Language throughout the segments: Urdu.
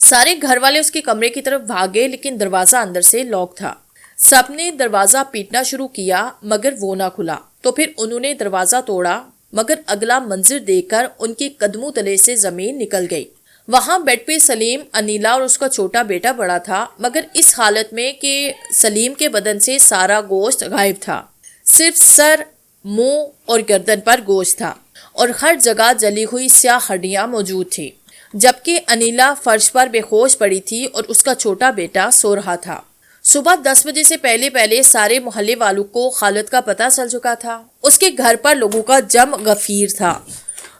سارے گھر والے اس کے کمرے کی طرف بھاگے لیکن دروازہ اندر سے لاک تھا۔ سب نے دروازہ پیٹنا شروع کیا مگر وہ نہ کھلا۔ تو پھر انہوں نے دروازہ توڑا مگر اگلا منظر دیکھ کر ان کے قدموں تلے سے زمین نکل گئی۔ وہاں بیڈ پہ سلیم، انیلا اور اس کا چھوٹا بیٹا پڑا تھا، مگر اس حالت میں کہ سلیم کے بدن سے سارا گوشت غائب تھا، صرف سر، منہ اور گردن پر گوشت تھا اور ہر جگہ جلی ہوئی سیاہ ہڈیاں موجود تھی، جبکہ انیلا فرش پر بے ہوش پڑی تھی اور اس کا چھوٹا بیٹا سو رہا تھا۔ صبح 10 بجے سے پہلے سارے محلے والوں کو خالد کا پتہ چل چکا تھا۔ اس کے گھر پر لوگوں کا جم غفیر تھا۔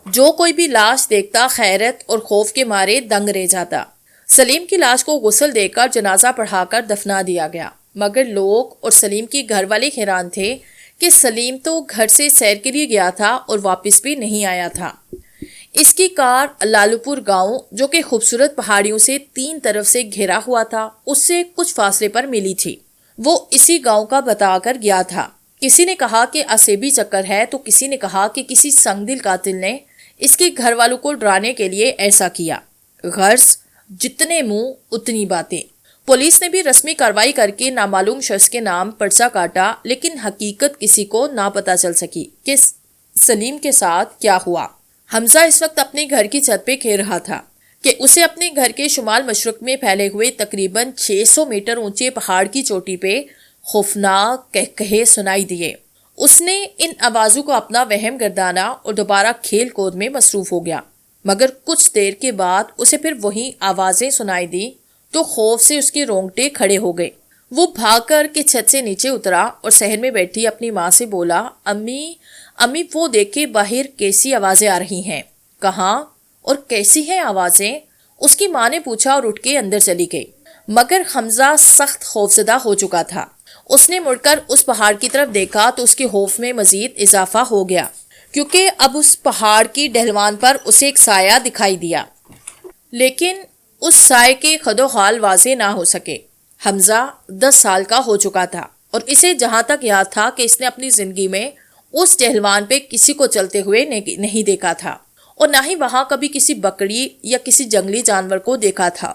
جو کوئی بھی لاش دیکھتا حیرت اور خوف کے مارے دنگ رہ جاتا۔ سلیم کی لاش کو غسل دے کر جنازہ پڑھا کر دفنا دیا گیا، مگر لوگ اور سلیم کے گھر والے حیران تھے کہ سلیم تو گھر سے سیر کے لیے گیا تھا اور واپس بھی نہیں آیا تھا۔ اس کی کار لالو پور گاؤں، جو کہ خوبصورت پہاڑیوں سے 3 طرف سے گھرا ہوا تھا، اس سے کچھ فاصلے پر ملی تھی۔ وہ اسی گاؤں کا بتا کر گیا تھا۔ کسی نے کہا کہ اسیبی چکر ہے تو کسی نے کہا کہ کسی سنگ دل قاتل نے اس کے گھر والوں کو ڈرانے کے لیے ایسا کیا۔ غرض جتنے منہ اتنی باتیں۔ پولیس نے بھی رسمی کارروائی کر کے نامعلوم شخص کے نام پرچہ کاٹا، لیکن حقیقت کسی کو نہ پتہ چل سکی کہ سلیم کے ساتھ کیا ہوا۔ حمزہ اس وقت اپنے گھر کی چھت پہ کھیل رہا تھا کہ اسے اپنے گھر کے شمال مشرق میں پھیلے ہوئے تقریباً 600 میٹر اونچے پہاڑ کی چوٹی پہ خوفناک کہکہے سنائی دیے۔ اس نے ان آوازوں کو اپنا وہم گردانا اور دوبارہ کھیل کود میں مصروف ہو گیا، مگر کچھ دیر کے بعد اسے پھر وہی آوازیں سنائی دی تو خوف سے اس کے رونگٹے کھڑے ہو گئے۔ وہ بھاگ کر کے چھت سے نیچے اترا اور صحن میں بیٹھی اپنی ماں سے بولا، امی وہ دیکھے باہر کیسی آوازیں آ رہی ہیں۔ کہاں اور کیسی ہیں آوازیں؟ اس کی ماں نے پوچھا اور اٹھ کے اندر چلی گئی، مگر حمزہ سخت خوفزدہ ہو چکا تھا۔ اس نے مڑ کر اس پہاڑ کی طرف دیکھا تو اس کے خوف میں مزید اضافہ ہو گیا، کیونکہ اب اس پہاڑ کی ڈھلوان پر اسے ایک سایہ دکھائی دیا، لیکن اس سائے کے خد و خال واضح نہ ہو سکے۔ حمزہ 10 سال کا ہو چکا تھا اور اسے جہاں تک یاد تھا کہ اس نے اپنی زندگی میں اس ڈھلوان پہ کسی کو چلتے ہوئے نہیں دیکھا تھا اور نہ ہی وہاں کبھی کسی بکری یا کسی جنگلی جانور کو دیکھا تھا۔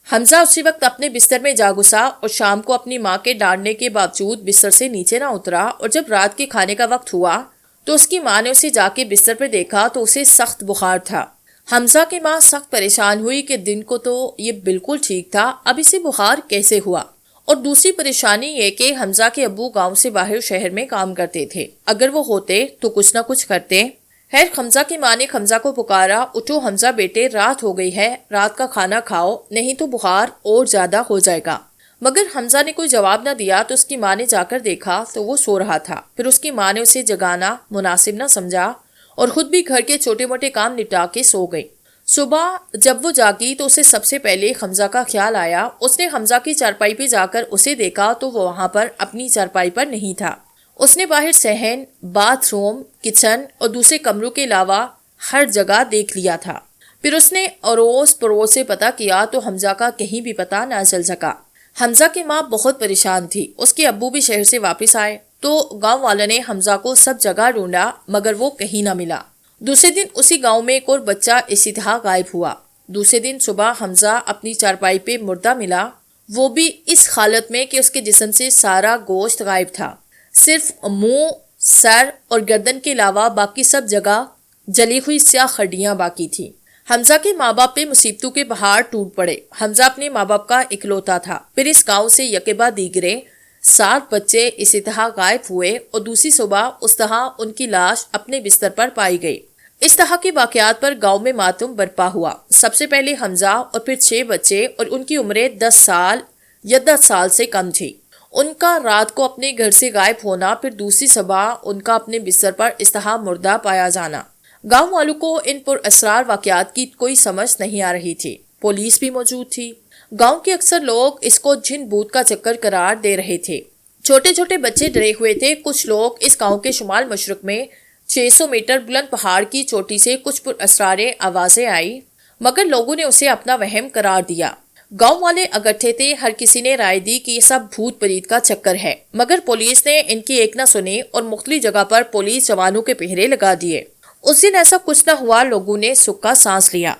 حمزہ اسی وقت اپنے بستر میں جا گھسا اور شام کو اپنی ماں کے ڈانٹنے کے باوجود بستر سے نیچے نہ اترا، اور جب رات کے کھانے کا وقت ہوا تو اس کی ماں نے اسے جا کے بستر پر دیکھا تو اسے سخت بخار تھا۔ حمزہ کی ماں سخت پریشان ہوئی کہ دن کو تو یہ بالکل ٹھیک تھا، اب اسے بخار کیسے ہوا؟ اور دوسری پریشانی یہ کہ حمزہ کے ابو گاؤں سے باہر شہر میں کام کرتے تھے، اگر وہ ہوتے تو کچھ نہ کچھ کرتے۔ خیر حمزہ کی ماں نے حمزہ کو پکارا، اٹھو حمزہ بیٹے، رات ہو گئی ہے، رات کا کھانا کھاؤ، نہیں تو بخار اور زیادہ ہو جائے گا۔ مگر حمزہ نے کوئی جواب نہ دیا تو اس کی ماں نے جا کر دیکھا تو وہ سو رہا تھا۔ پھر اس کی ماں نے اسے جگانا مناسب نہ سمجھا اور خود بھی گھر کے چھوٹے موٹے کام نپٹا کے سو گئی۔ صبح جب وہ جاگی تو اسے سب سے پہلے حمزہ کا خیال آیا۔ اس نے حمزہ کی چارپائی پہ جا کر اسے دیکھا تو وہ وہاں پر اپنی چارپائی پر نہیں تھا۔ اس نے باہر صحن، باتھ روم، کچن اور دوسرے کمروں کے علاوہ ہر جگہ دیکھ لیا تھا۔ پھر اس نے اڑوس پڑوس سے پتہ کیا تو حمزہ کا کہیں بھی پتہ نہ چل سکا۔ حمزہ کی ماں بہت پریشان تھی۔ اس کے ابو بھی شہر سے واپس آئے تو گاؤں والوں نے حمزہ کو سب جگہ ڈھونڈا مگر وہ کہیں نہ ملا۔ دوسرے دن اسی گاؤں میں ایک اور بچہ اسی طرح غائب ہوا۔ دوسرے دن صبح حمزہ اپنی چارپائی پہ مردہ ملا، وہ بھی اس حالت میں کہ اس کے جسم سے سارا گوشت غائب تھا، صرف منہ، سر اور گردن کے علاوہ باقی سب جگہ جلی ہوئی سیاہ ہڈیاں باقی تھی۔ حمزہ کے ماں باپ پہ مصیبتوں کے پہاڑ ٹوٹ پڑے۔ حمزہ اپنے ماں باپ کا اکلوتا تھا۔ پھر اس گاؤں سے یکے دیگرے 7 بچے اسی طرح غائب ہوئے اور دوسری صبح اس طرح ان کی لاش اپنے بستر پر پائی گئی۔ اس طرح کے واقعات پر گاؤں میں ماتم برپا ہوا۔ سب سے پہلے حمزہ اور پھر 6 بچے اور ان کی عمریں 10 سال یا 10 سال سے کم تھی۔ ان کا رات کو اپنے گھر سے غائب ہونا، پھر دوسری صبح ان کا اپنے بستر پر اس طرح مردہ پایا جانا۔ گاؤں والوں کو ان پر اسرار واقعات کی کوئی سمجھ نہیں آ رہی تھی۔ پولیس بھی موجود تھی۔ گاؤں کے اکثر لوگ اس کو جن بوت کا چکر قرار دے رہے تھے۔ چھوٹے چھوٹے بچے ڈرے ہوئے تھے۔ کچھ لوگ اس گاؤں کے شمال مشرق میں 600 میٹر بلند پہاڑ کی چوٹی سے کچھ پر اسرار آوازیں آئی، مگر لوگوں نے اسے اپنا وہم قرار دیا۔ گاؤں والے اکٹھے تھے، ہر کسی نے رائے دی کہ یہ سب بھوت پریت کا چکر ہے، مگر پولیس نے ان کی ایک نہ سنی اور مختلف جگہ پر پولیس جوانوں کے پہرے لگا دیے۔ اس دن ایسا کچھ نہ ہوا، لوگوں نے سکھ کا سانس لیا۔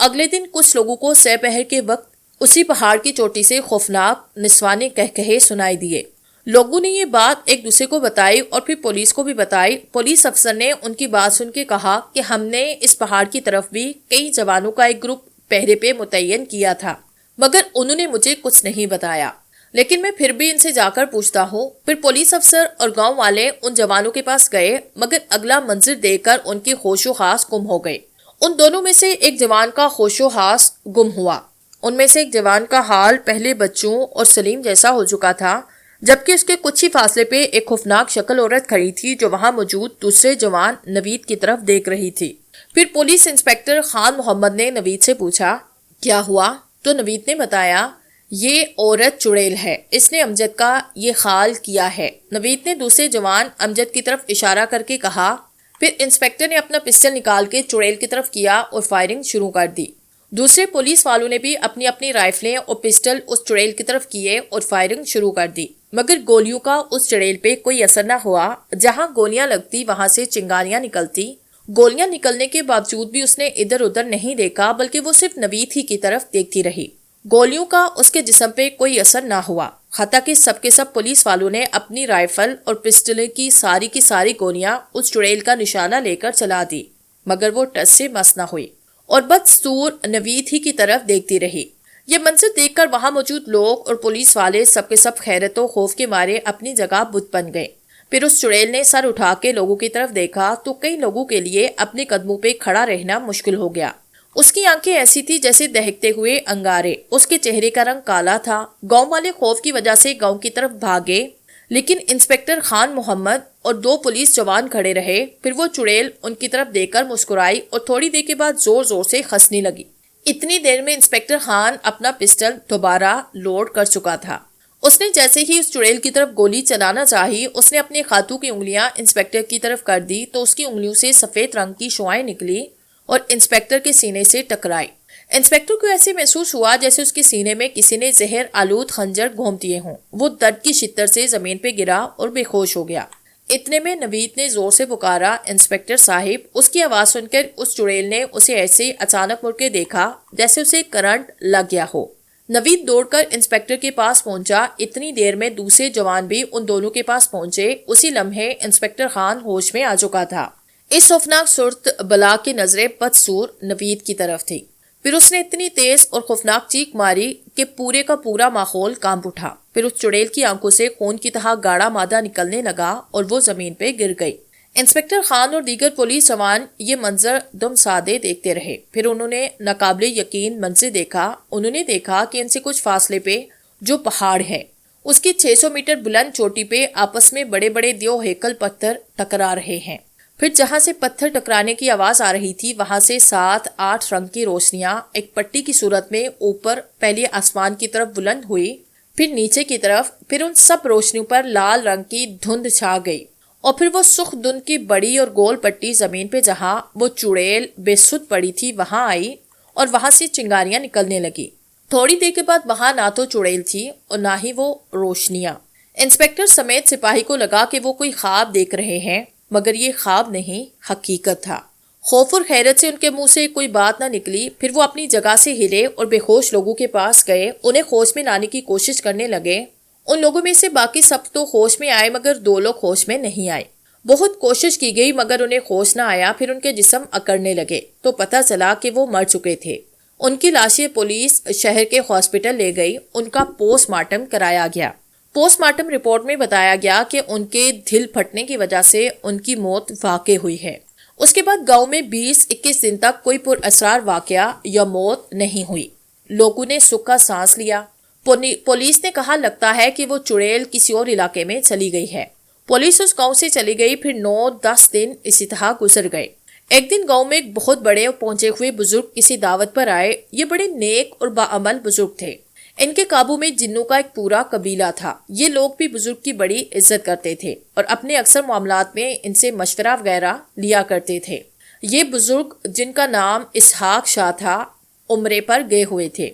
اگلے دن کچھ لوگوں کو سہ پہر کے وقت اسی پہاڑ کی چوٹی سے خوفناک نسوانے کہکہے سنائی دیے۔ لوگوں نے یہ بات ایک دوسرے کو بتائی اور پھر پولیس کو بھی بتائی۔ پولیس افسر نے ان کی بات سن کے کہا کہ ہم نے اس پہاڑ کی طرف بھی کئی جوانوں کا ایک گروپ پہرے پہ متعین کیا تھا، مگر انہوں نے مجھے کچھ نہیں بتایا، لیکن میں پھر بھی ان سے جا کر پوچھتا ہوں۔ پھر پولیس افسر اور گاؤں والے ان جوانوں کے پاس گئے، مگر اگلا منظر دیکھ کر ان کی ہوش و حواس گم ہو گئے۔ ان دونوں میں سے ایک جوان کا ہوش و حواس گم ہوا۔ ان میں سے ایک جوان کا حال پہلے بچوں اور سلیم جیسا ہو چکا تھا، جبکہ اس کے کچھ ہی فاصلے پہ ایک خوفناک شکل عورت کھڑی تھی جو وہاں موجود دوسرے جوان نوید کی طرف دیکھ رہی تھی۔ پھر پولیس انسپکٹر خان محمد نے نوید سے پوچھا، کیا ہوا؟ تو نوید نے بتایا، یہ عورت چڑیل ہے، اس نے امجد کا یہ خال کیا ہے۔ نوید نے دوسرے جوان امجد کی طرف اشارہ کر کے کہا۔ پھر انسپکٹر نے اپنا پسٹل نکال کے چڑیل کی طرف کیا اور فائرنگ شروع کر دی۔ دوسرے پولیس والوں نے بھی اپنی اپنی رائفلیں اور پسٹل اس چڑیل کی طرف کیے اور فائرنگ شروع کر دی، مگر گولیوں کا اس چڑیل پہ کوئی اثر نہ ہوا۔ جہاں گولیاں لگتی وہاں سے چنگاریاں نکلتی۔ گولیاں نکلنے کے باوجود بھی اس نے ادھر ادھر نہیں دیکھا، بلکہ وہ صرف نوید ہی کی طرف دیکھتی رہی۔ گولیوں کا اس کے جسم پہ کوئی اثر نہ ہوا، حتیٰ کہ سب کے سب پولیس والوں نے اپنی رائفل اور پسٹل کی ساری گولیاں اس چڑیل کا نشانہ لے کر چلا دی، مگر وہ ٹس سے مس نہ ہوئی اور بدستور نوید ہی کی طرف دیکھتی رہی۔ یہ منظر دیکھ کر وہاں موجود لوگ اور پولیس والے سب کے سب حیرت و خوف کے مارے اپنی جگہ بت بن گئے۔ پھر اس چڑیل نے سر اٹھا کے لوگوں کی طرف دیکھا تو کئی لوگوں کے لیے اپنے قدموں پہ کھڑا رہنا مشکل ہو گیا۔ اس کی آنکھیں ایسی تھی جیسے دہکتے ہوئے انگارے، اس کے چہرے کا رنگ کالا تھا۔ گاؤں والے خوف کی وجہ سے گاؤں کی طرف بھاگے، لیکن انسپکٹر خان محمد اور دو پولیس جوان کھڑے رہے۔ پھر وہ چڑیل ان کی طرف دیکھ کر مسکرائی اور تھوڑی دیر کے بعد زور زور سے ہنسنے لگی۔ اتنی دیر میں انسپکٹر خان اپنا پسٹل دوبارہ لوڈ کر چکا تھا۔ اس نے جیسے ہی اس چڑیل کی طرف گولی چلانا چاہی، اس نے اپنے ہاتھوں کی انگلیاں انسپکٹر کی طرف کر دی تو اس کی انگلیوں سے سفید رنگ کی شعاعیں نکلی اور انسپکٹر کے سینے سے ٹکرائی۔ انسپکٹر کو ایسے محسوس ہوا جیسے اس کے سینے میں کسی نے زہر آلود خنجر گھونپ دیے ہوں۔ وہ درد کی شدت سے زمین پہ گرا اور بے ہوش ہو گیا۔ اتنے میں نوید نے زور سے پکارا، انسپکٹر صاحب۔ اس کی آواز سن کر اس چڑیل نے اسے ایسے اچانک مڑ کے دیکھا جیسے اسے کرنٹ لگ گیا ہو۔ نوید دوڑ کر انسپکٹر کے پاس پہنچا۔ اتنی دیر میں دوسرے جوان بھی ان دونوں کے پاس پہنچے۔ اسی لمحے انسپکٹر خان ہوش میں آ چکا تھا۔ اس خوفناک صورت بلا کی نظریں بدسور نوید کی طرف تھی۔ پھر اس نے اتنی تیز اور خوفناک چیخ ماری کہ پورے کا پورا ماحول کانپ اٹھا۔ پھر اس چڑیل کی آنکھوں سے خون کی طرح گاڑھا مادہ نکلنے لگا اور وہ زمین پہ گر گئی۔ انسپکٹر خان اور دیگر پولیس جوان یہ منظر دم سادے دیکھتے رہے۔ پھر انہوں نے ناقابل یقین منظر دیکھا۔ انہوں نے دیکھا کہ ان سے کچھ فاصلے پہ جو پہاڑ ہے، اس کی 600 میٹر بلند چوٹی پہ آپس میں بڑے بڑے دیو ہیکل پتھر ٹکرا رہے ہیں۔ پھر جہاں سے پتھر ٹکرانے کی آواز آ رہی تھی وہاں سے 7-8 رنگ کی روشنیاں ایک پٹی کی صورت میں اوپر پہلے آسمان کی طرف بلند ہوئی، پھر نیچے کی طرف، پھر ان سب روشنیوں پر لال رنگ کی دھند چھا گئی اور پھر وہ سرخ دھند کی بڑی اور گول پٹی زمین پہ جہاں وہ چڑیل بے سدھ پڑی تھی وہاں آئی اور وہاں سے چنگاریاں نکلنے لگی۔ تھوڑی دیر کے بعد وہاں نہ تو چڑیل تھی اور نہ ہی وہ روشنیاں۔ انسپکٹر سمیت سپاہی کو لگا کہ وہ کوئی خواب دیکھ رہے ہیں، مگر یہ خواب نہیں، حقیقت تھا۔ خوف اور حیرت سے ان کے منہ سے کوئی بات نہ نکلی۔ پھر وہ اپنی جگہ سے ہلے اور بے ہوش لوگوں کے پاس گئے، انہیں ہوش میں لانے کی کوشش کرنے لگے۔ ان لوگوں میں سے باقی سب تو ہوش میں آئے مگر 2 لوگ ہوش میں نہیں آئے۔ بہت کوشش کی گئی مگر انہیں ہوش نہ آیا۔ پھر ان کے جسم اکڑنے لگے تو پتہ چلا کہ وہ مر چکے تھے۔ ان کی لاشیں پولیس شہر کے ہاسپٹل لے گئی، ان کا پوسٹ مارٹم کرایا گیا۔ پوسٹ مارٹم رپورٹ میں بتایا گیا کہ ان کے دل پھٹنے کی وجہ سے ان کی موت واقع ہوئی ہے۔ اس کے بعد گاؤں میں 20-21 دن تک کوئی پر اسرار واقعہ یا موت نہیں ہوئی۔ لوگوں نے سکھ کا سانس لیا۔ پولیس نے کہا لگتا ہے کہ وہ چڑیل کسی اور علاقے میں چلی گئی ہے۔ پولیس اس گاؤں سے چلی گئی۔ پھر 9-10 دن اسی طرح گزر گئے۔ ایک دن گاؤں میں ایک بہت بڑے اور پہنچے ہوئے بزرگ کسی دعوت پر آئے۔ یہ بڑے نیک اور باعمل بزرگ تھے۔ ان کے قابو میں جنوں کا ایک پورا قبیلہ تھا۔ یہ لوگ بھی بزرگ کی بڑی عزت کرتے تھے اور اپنے اکثر معاملات میں ان سے مشورہ وغیرہ لیا کرتے تھے۔ یہ بزرگ جن کا نام اسحاق شاہ تھا، عمرے پر گئے ہوئے تھے۔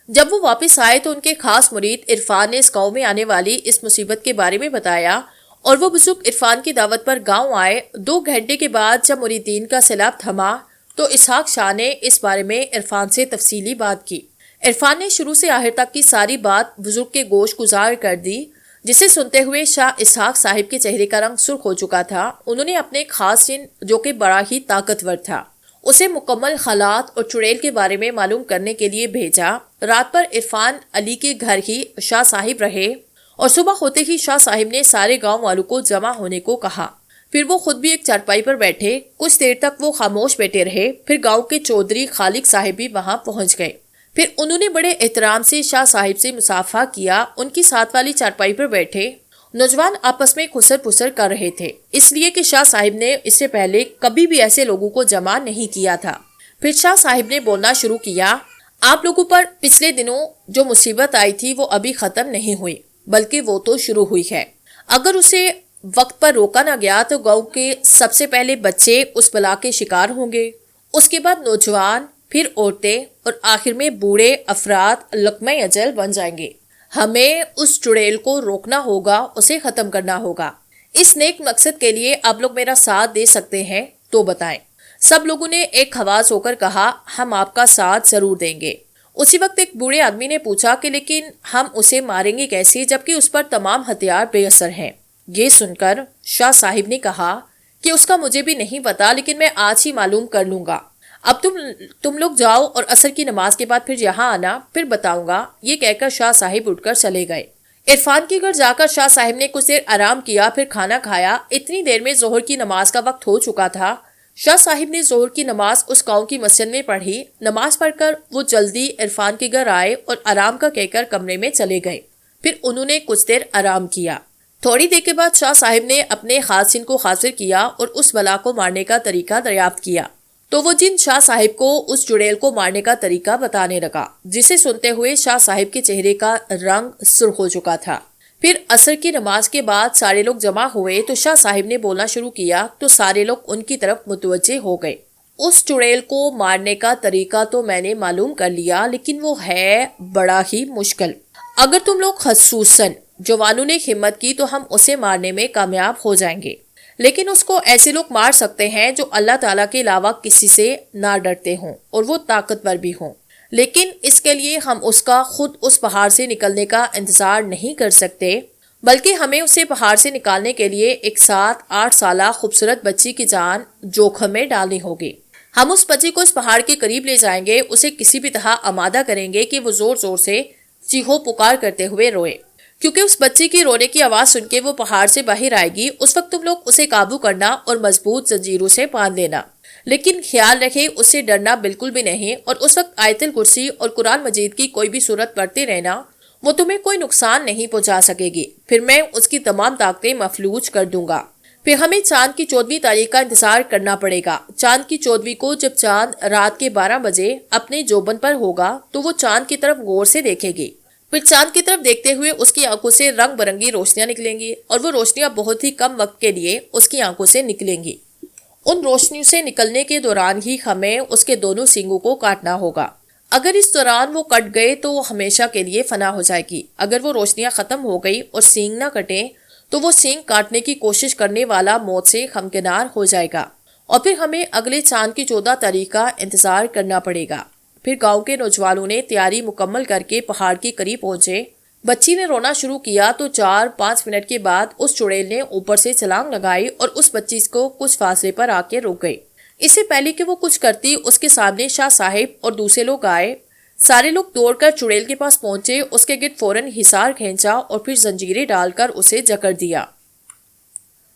جب وہ واپس آئے تو ان کے خاص مرید عرفان نے اس گاؤں میں آنے والی اس مصیبت کے بارے میں بتایا اور وہ بزرگ عرفان کی دعوت پر گاؤں آئے۔ 2 گھنٹے کے بعد جب مریدین کا سیلاب تھما تو اسحاق شاہ نے اس بارے میں عرفان سے تفصیلی بات کی۔ عرفان نے شروع سے آخر تک کی ساری بات بزرگ کے گوش گزار کر دی، جسے سنتے ہوئے شاہ اسحاق صاحب کے چہرے کا رنگ سرخ ہو چکا تھا۔ انہوں نے اپنے ایک خاص جن جو کہ بڑا ہی طاقتور تھا اسے مکمل حالات اور چڑیل کے بارے میں معلوم کرنے کے لیے بھیجا۔ رات پر عرفان علی کے گھر ہی شاہ صاحب رہے اور صبح ہوتے ہی شاہ صاحب نے سارے گاؤں والوں کو جمع ہونے کو کہا۔ پھر وہ خود بھی ایک چارپائی پر بیٹھے، کچھ دیر تک وہ خاموش بیٹھے رہے۔ پھر گاؤں کے چودھری خالق صاحب بھی وہاں پہنچ گئے۔ پھر انہوں نے بڑے احترام سے شاہ صاحب سے مصافحہ کیا۔ ان کی ساتھ والی چارپائی پر بیٹھے نوجوان آپس میں خسر پسر کر رہے تھے، اس لیے کہ شاہ صاحب نے اس سے پہلے کبھی بھی ایسے لوگوں کو جمع نہیں کیا تھا۔ پھر شاہ صاحب نے بولنا شروع کیا، آپ لوگوں پر پچھلے دنوں جو مصیبت آئی تھی وہ ابھی ختم نہیں ہوئی، بلکہ وہ تو شروع ہوئی ہے۔ اگر اسے وقت پر روکا نہ گیا تو گاؤں کے سب سے پہلے بچے اس بلا کے شکار ہوں گے، اس کے بعد نوجوان، پھر عورتیں اور آخر میں بوڑھے افراد لقمہ اجل بن جائیں گے۔ ہمیں اس چڑیل کو روکنا ہوگا، اسے ختم کرنا ہوگا۔ اس نیک مقصد کے لیے آپ لوگ میرا ساتھ دے سکتے ہیں تو بتائیں۔ سب لوگوں نے ایک آواز ہو کر کہا، ہم آپ کا ساتھ ضرور دیں گے۔ اسی وقت ایک بوڑھے آدمی نے پوچھا کہ لیکن ہم اسے ماریں گے کیسے جبکہ اس پر تمام ہتھیار بے اثر ہیں؟ یہ سن کر شاہ صاحب نے کہا کہ اس کا مجھے بھی نہیں پتا، لیکن میں آج ہی معلوم کر لوں گا۔ اب تم لوگ جاؤ اور عصر کی نماز کے بعد پھر یہاں آنا، پھر بتاؤں گا۔ یہ کہہ کر شاہ صاحب اٹھ کر چلے گئے۔ عرفان کے گھر جا کر شاہ صاحب نے کچھ دیر آرام کیا، پھر کھانا کھایا۔ اتنی دیر میں ظہر کی نماز کا وقت ہو چکا تھا۔ شاہ صاحب نے ظہر کی نماز اس گاؤں کی مسجد میں پڑھی۔ نماز پڑھ کر وہ جلدی عرفان کے گھر آئے اور آرام کا کہہ کر کمرے میں چلے گئے۔ پھر انہوں نے کچھ دیر آرام کیا۔ تھوڑی دیر کے بعد شاہ صاحب نے اپنے خاص جن کو حاضر کیا اور اس بلا کو مارنے کا طریقہ دریافت کیا۔ تو وہ جن شاہ صاحب کو اس چڑیل کو مارنے کا طریقہ بتانے لگا، جسے سنتے ہوئے شاہ صاحب کے چہرے کا رنگ سرخ ہو چکا تھا۔ پھر عصر کی نماز کے بعد سارے لوگ جمع ہوئے تو شاہ صاحب نے بولنا شروع کیا تو سارے لوگ ان کی طرف متوجہ ہو گئے۔ اس چڑیل کو مارنے کا طریقہ تو میں نے معلوم کر لیا، لیکن وہ ہے بڑا ہی مشکل۔ اگر تم لوگ خصوصاً جوانوں نے ہمت کی تو ہم اسے مارنے میں کامیاب ہو جائیں گے، لیکن اس کو ایسے لوگ مار سکتے ہیں جو اللہ تعالیٰ کے علاوہ کسی سے نہ ڈرتے ہوں اور وہ طاقتور بھی ہوں، لیکن اس کے لیے ہم اس کا خود اس پہاڑ سے نکلنے کا انتظار نہیں کر سکتے، بلکہ ہمیں اسے پہاڑ سے نکالنے کے لیے ایک 7-8 سالہ خوبصورت بچی کی جان جوخم میں ڈالنی ہوگی۔ ہم اس بچی کو اس پہاڑ کے قریب لے جائیں گے، اسے کسی بھی طرح آمادہ کریں گے کہ وہ زور زور سے چیخو پکار کرتے ہوئے روئے، کیونکہ اس بچی کی رونے کی آواز سن کے وہ پہاڑ سے باہر آئے گی۔ اس وقت تم لوگ اسے قابو کرنا اور مضبوط زنجیروں سے باندھ لینا، لیکن خیال رکھے اس سے ڈرنا بالکل بھی نہیں، اور اس وقت آیت الکرسی اور قرآن مجید کی کوئی بھی سورت پڑھتے رہنا، وہ تمہیں کوئی نقصان نہیں پہنچا سکے گی۔ پھر میں اس کی تمام طاقتیں مفلوج کر دوں گا۔ پھر ہمیں چاند کی 14ویں تاریخ کا انتظار کرنا پڑے گا۔ چاند کی 14ویں کو جب چاند رات کے 12 بجے اپنے جوبن پر ہوگا تو وہ چاند کی طرف غور سے دیکھے گی۔ پھر چاند کی طرف دیکھتے ہوئے اس کی آنکھوں سے رنگ برنگی روشنیاں نکلیں گی، اور وہ روشنیاں بہت ہی کم وقت کے لیے اس کی آنکھوں سے نکلیں گی۔ ان روشنیوں سے نکلنے کے دوران ہی ہمیں اس کے دونوں سینگوں کو کاٹنا ہوگا۔ اگر اس دوران وہ کٹ گئے تو وہ ہمیشہ کے لیے فنا ہو جائے گی۔ اگر وہ روشنیاں ختم ہو گئی اور سینگ نہ کٹے تو وہ سینگ کاٹنے کی کوشش کرنے والا موت سے ہمکنار ہو جائے گا، اور پھر ہمیں اگلے چاند کی 14 تاریخ کا انتظار کرنا پڑے گا۔ پھر گاؤں کے نوجوانوں نے تیاری مکمل کر کے پہاڑ کے قریب پہنچے۔ بچی نے رونا شروع کیا تو 4-5 منٹ کے بعد اس چڑیل نے اوپر سے چھلانگ لگائی اور اس بچی کو کچھ فاصلے پر آ کے رک گئی۔ اس سے پہلے کہ وہ کچھ کرتی اس کے سامنے شاہ صاحب اور دوسرے لوگ آئے۔ سارے لوگ دوڑ کر چڑیل کے پاس پہنچے، اس کے گرد فوراً حصار کھینچا اور پھر زنجیریں ڈال کر اسے جکڑ دیا۔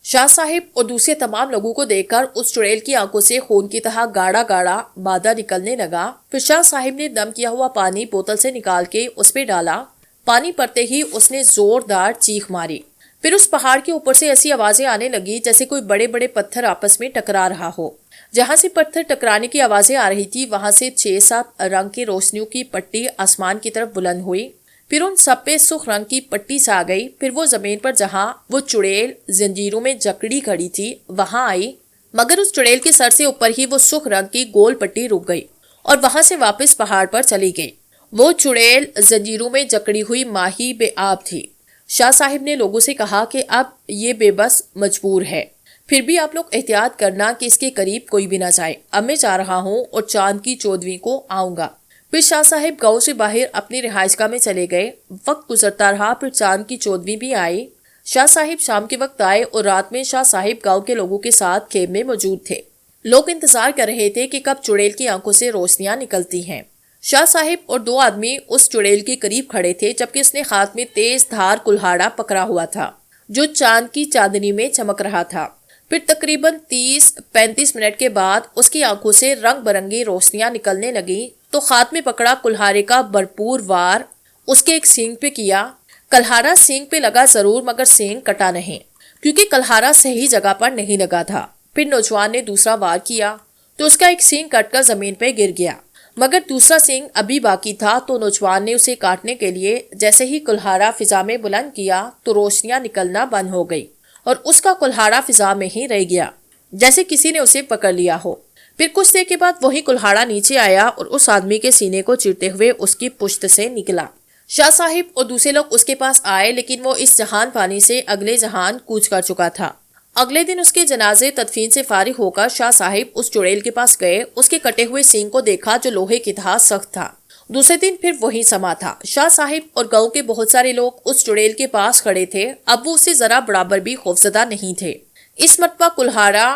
شاہ صاحب اور دوسرے تمام لوگوں کو دیکھ کر اس چڑیل کی آنکھوں سے خون کی طرح گاڑھا گاڑھا مادہ نکلنے لگا۔ پھر شاہ صاحب نے دم کیا ہوا پانی بوتل سے نکال کے اس پہ ڈالا۔ پانی پڑتے ہی اس نے زوردار چیخ ماری۔ پھر اس پہاڑ کے اوپر سے ایسی آوازیں آنے لگی جیسے کوئی بڑے بڑے پتھر آپس میں ٹکرا رہا ہو۔ جہاں سے پتھر ٹکرانے کی آوازیں آ رہی تھی وہاں سے 6-7 رنگ کی روشنیوں کی پٹی آسمان کی طرف بلند ہوئی۔ پھر ان سب پہ سرخ رنگ کی پٹی چھا گئی۔ پھر وہ زمین پر جہاں وہ چڑیل زنجیروں میں جکڑی کھڑی تھی وہاں آئی، مگر اس چڑیل کے سر سے اوپر ہی وہ سرخ رنگ کی گول پٹی رک گئی اور وہاں سے واپس پہاڑ پر چلی گئی۔ وہ چڑیل زنجیروں میں جکڑی ہوئی ماہی بے آب تھی۔ شاہ صاحب نے لوگوں سے کہا کہ اب یہ بے بس مجبور ہے۔ پھر بھی آپ لوگ احتیاط کرنا کہ اس کے قریب کوئی بھی نہ جائے. اب میں جا رہا ہوں اور چاند کی 14ویں کو آؤں گا. پھر شاہ صاحب گاؤں سے باہر اپنی رہائش گاہ میں چلے گئے. وقت گزرتا رہا. پھر چاند کی 14ویں بھی آئی. شاہ صاحب شام کے وقت آئے اور رات میں شاہ صاحب گاؤں کے لوگوں کے ساتھ کیمپ میں موجود تھے. لوگ انتظار کر رہے تھے کہ کب چڑیل کی آنکھوں سے روشنیاں نکلتی ہیں. شاہ صاحب اور 2 آدمی اس چڑیل کے قریب کھڑے تھے جبکہ اس نے ہاتھ میں تیز دھار کلہاڑا پکڑا ہوا تھا جو چاند کی چاندنی میں چمک رہا تھا. پھر تقریباً 30-35 منٹ کے بعد اس کی آنکھوں سے رنگ برنگی روشنیاں نکلنے لگی تو ہاتھ میں پکڑا کلہاڑے کا بھرپور وار اس کے ایک سینگ پہ کیا. کلہاڑا سینگ پہ لگا ضرور مگر سینگ کٹا نہیں کیونکہ کلہاڑا صحیح جگہ پر نہیں لگا تھا. پھر نوجوان نے دوسرا وار کیا تو اس کا ایک سینگ کٹ کر زمین پہ گر گیا مگر دوسرا سینگ ابھی باقی تھا. تو نوجوان نے اسے کاٹنے کے لیے جیسے ہی کلہاڑا فضا میں بلند کیا تو روشنیاں نکلنا بند ہو گئی اور اس کا کلہاڑا فضا میں ہی رہ گیا جیسے کسی نے اسے پکڑ لیا ہو. پھر کچھ دیر کے بعد وہی کلہاڑا نیچے آیا اور اس آدمی کے سینے کو چیرتے ہوئے اس کی پشت سے نکلا. شاہ صاحب اور دوسرے لوگ اس کے پاس آئے لیکن وہ اس جہان فانی سے اگلے جہان کوچ کر چکا تھا. اگلے دن اس کے جنازے تدفین سے فارغ ہو کر شاہ صاحب اس چڑیل کے پاس گئے. اس کے کٹے ہوئے سینگ کو دیکھا جو لوہے کی طرح سخت تھا. دوسرے دن پھر وہی سما تھا. شاہ صاحب اور گاؤں کے بہت سارے لوگ اس چڑیل کے پاس کھڑے تھے. اب وہ اس سے ذرا برابر بھی خوفزدہ نہیں تھے. اس مرتبہ کلہاڑا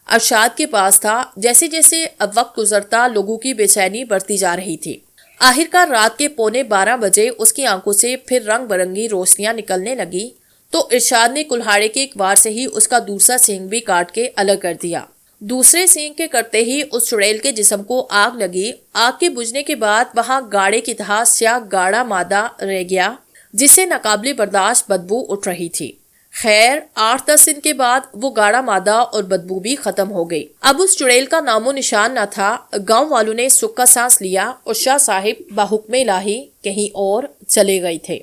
ارشاد کے پاس تھا. جیسے جیسے اب وقت گزرتا لوگوں کی بے چینی بڑھتی جا رہی تھی. آخرکار رات کے 11:45 بجے اس کی آنکھوں سے پھر رنگ برنگی روشنیاں نکلنے لگی تو ارشاد نے کلہاڑے کے ایک وار سے ہی اس کا دوسرا سینگ بھی کاٹ کے الگ کر دیا. دوسرے سینگ کے کرتے ہی اس چڑیل کے جسم کو آگ لگی. آگ کے بجھنے کے بعد وہاں گاڑے کی طرح سیاہ گاڑا مادہ رہ گیا جس سے ناقابل برداشت بدبو اٹھ رہی تھی. خیر 8-10 دن کے بعد وہ گاڑا مادہ اور بدبو بھی ختم ہو گئی. اب اس چڑیل کا نام و نشان نہ تھا. گاؤں والوں نے سکھ کا سانس لیا اور شاہ صاحب بحکم الہی کہیں اور چلے گئے تھے.